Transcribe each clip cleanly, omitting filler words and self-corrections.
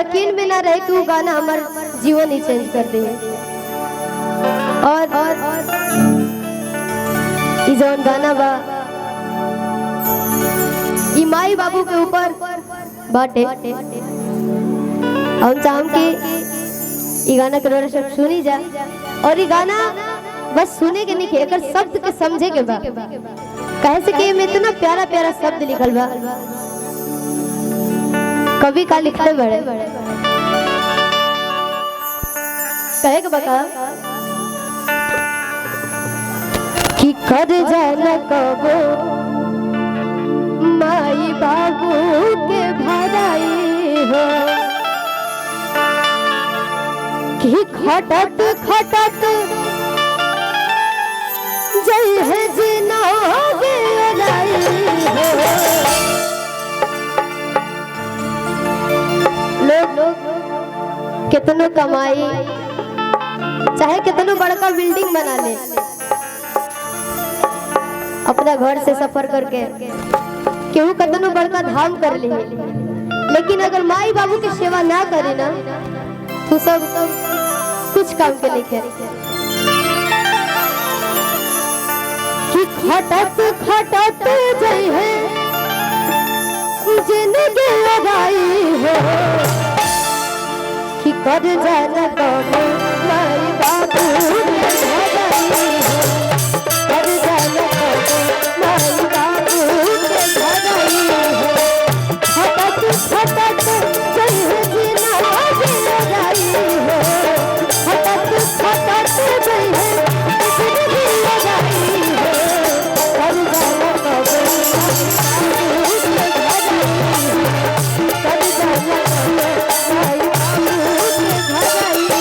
यकीन में ना रहे कि वो गाना हमार जीवन ही चेंज कर दे। और ई जौन गाना बा ई माई बाबू के ऊपर बाटे। हम चाहम कि ई गाना के रोरा सब सुनी जा और ई गाना बस सुने के नहीं एकर शब्द के समझे के बा। कहे से कि में इतना प्यारा प्यारा शब्द लिखल बा। कभी का लिखले बड़े कहे के बता कि कर जाना कबो माई बाबू के भराई हो कि खटत खटत जय है जीना गे अलाई हो। लोग कितनो कमाई चाहे कितनो बड़का बिल्डिंग बना ले अपना घर से सफर करके केहू कितनो बड़का धाम कर ले, लेकिन अगर माई बाबू की सेवा ना करे ना तो सब कुछ काम के नहीं करे। कि खटत खटत जय है जिंदगी लगाई हो कि कर जाना कौन माई बाबू के भराई हो। कर जाना कौन माई बाबू के भराई हो। खटत खटत जय है जीना गे लगाई हो। खटत खटत जय है जिंदगी लगाई हो। कर जाना कौन माई बाबू के भराई हो। कर जाना कौन माई बाबू के भराई हो।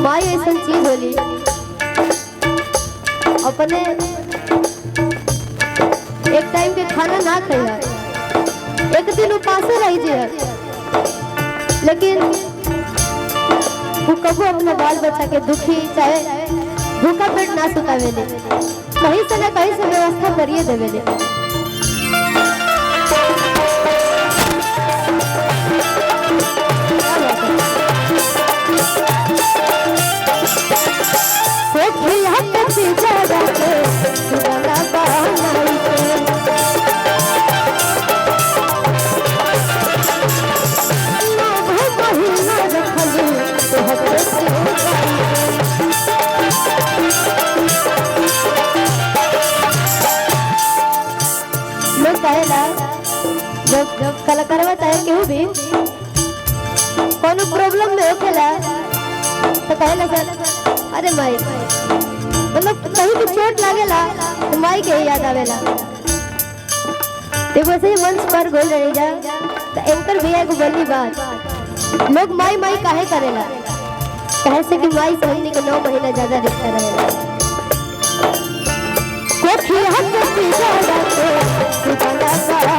माई ऐसा चीज होली अपने एक टाइम के खाना ना खाया एक दिन उपासे रह जाए, लेकिन वो कबू अपना बाल बच्चा के दुखी चाहे भूखा पेट ना सुतावेले, कहीं से ना कहीं से व्यवस्था करिए देवेले। लोग कहेला जब कलाकारवा चाहे केहू भी कोनो प्रॉब्लम में होखेला तो कहेला सर अरे माई, मतलब कहीं भी चोट लागेला तो माई के ही याद आवेला। देखो से मंच पर गोल रही जा तो एंकर भैया को बोलनी बात लोग माई माई काहे करेला, कहे से कि माई से हमनी के 9 महीना ज्यादा रिश्ता रहेला। कोठी हट के ज्यादा तो सुबह सारा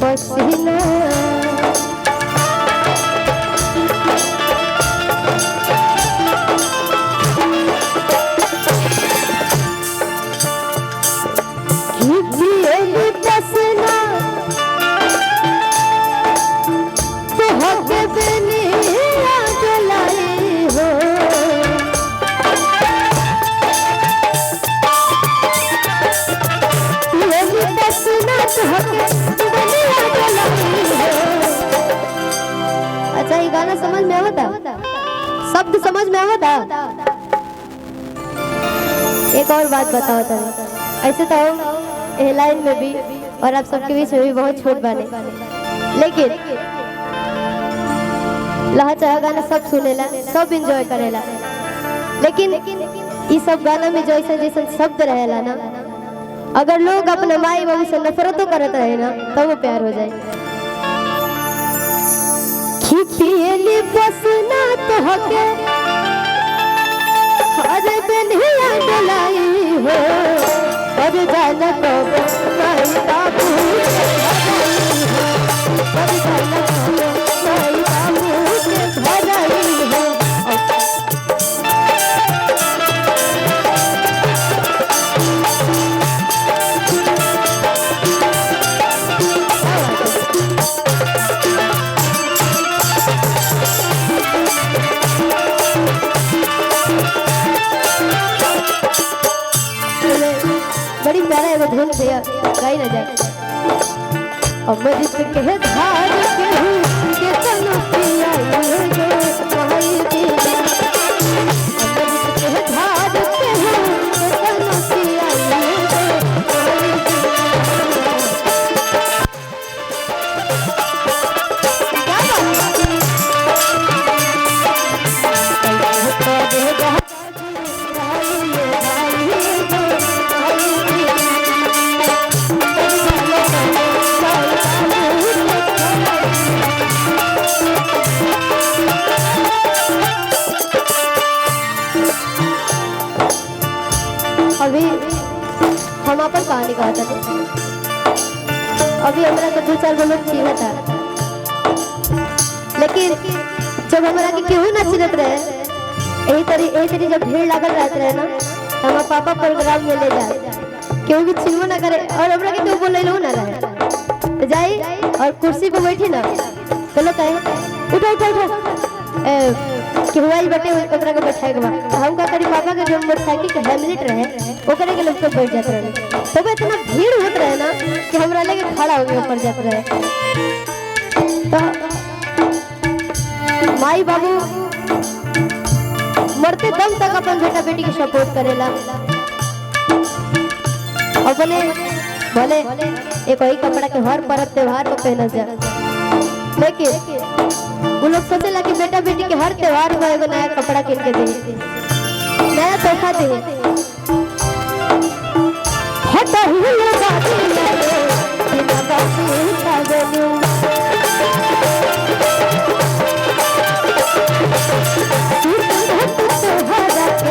पसीना पसीना तो होके बेनिया जलाई हो। पसीना तो होके अच्छा ये गाना समझ में आवता, शब्द समझ में आवता। एक और बात बताओ तभी ऐसे तो हम लाइन में भी और आप सबके बीच में भी बहुत छोट बने, लेकिन लहा चाह गाना सब सुनेला, सब एंजॉय करेला, लेकिन ये सब गाना में जैसे जैसे शब्द रहेला ना, अगर लोग अपने माई बाबू से नफरतों करत रहे ना तो वो प्यार हो जाए। खिपियली बसना तो हके हर बनिया डलाई हो, पर जाना को माई बाबू पर जाना को माई बाबू के भलाई हो। बड़ी प्यारा एगो धुन से गाई ना जाए। अमृत के धार के हूँ के तनु पिया ये जो कहाई दी, अमृत के धार के हूँ के तनु पिया ये जो कहाई दी। अभी हम अपन कहानी कहते थे, अभी हमारा तो 2-4 गो लोग चिन्हत था, लेकिन जब हमारा के केहू ना चिन्हत रहे, यही तरी जब भीड़ लागल रहते रहे ना, हमारा पापा प्रोग्राम में ले जाए, केहू भी चिन्हो ना करे और हमरा के केहू बोले लो ना रहे, तो जाई और कुर्सी पे बैठी ना तो लोग कहे उठो उठो उठो केहू आई बैठे ओकरा के बैठाए के बा। हम का करी, पापा के जो मोटरसाइकिल के हेलमेट रहे ओकरे के लोग पे बैठ जाते रहे, तब इतना भीड़ होत रहे ना कि हमरा लगे खड़ा हो गए ऊपर जाते रहे। तो माई बाबू मरते दम तक अपन बेटा बेटी के सपोर्ट करेला, अपने भले एक ही कपड़ा के हर पर्व त्योहार पर पहनल जाए, लेकिन वो लोग सोचेला कि बेटा बेटी के हर त्योहार में एगो नया कपड़ा किन के दे, नया तोहफा दे। हटा हुआ बाजी लगे बिना बाजी पागलू, तोहरा के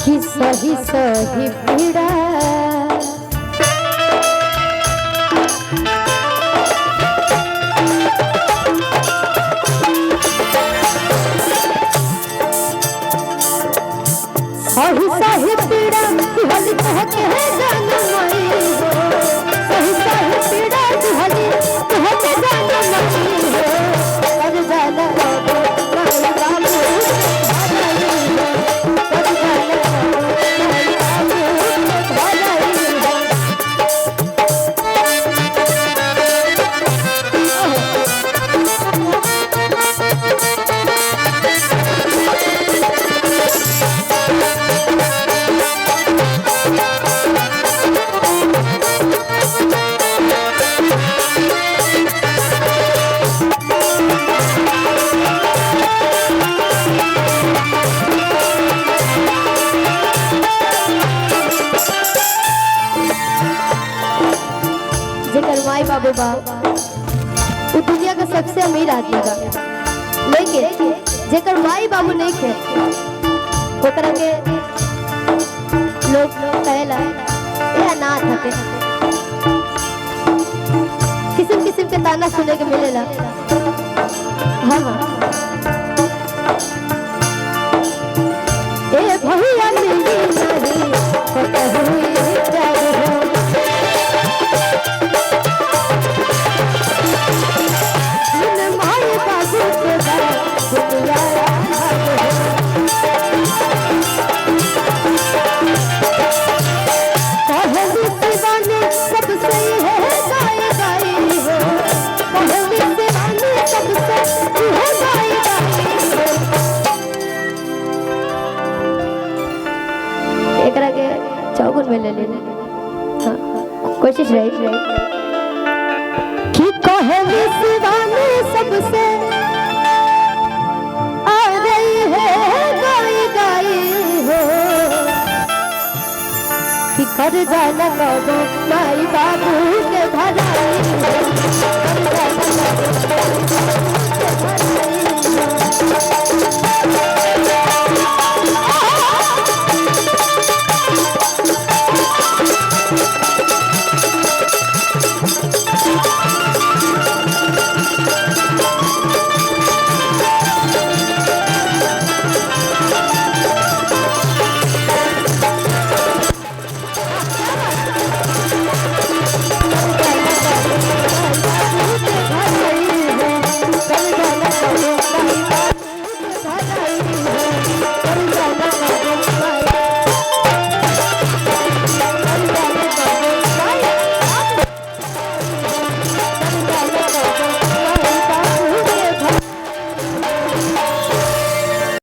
कहीं सही सही पीड़ा सही सही पीड़ा हली कहते हैं जानमई हो, सही सही पीड़ा हली कहते जानमई हो, पर जाना बाबू माई बाबू भलाई हो, पर जाना माई बाबू बा वो दुनिया का सबसे अमीर आदमी बा, लेकिन जेकर माई बाबू नहीं थे ओकरा के लोग कहेला ये अनाथ हटे, किस्म किस्म के ताना सुने के मिलेला। हाँ हाँ ए भैया मिली नहीं पता हुई जाए हो। घर जाना कबो माई बाबू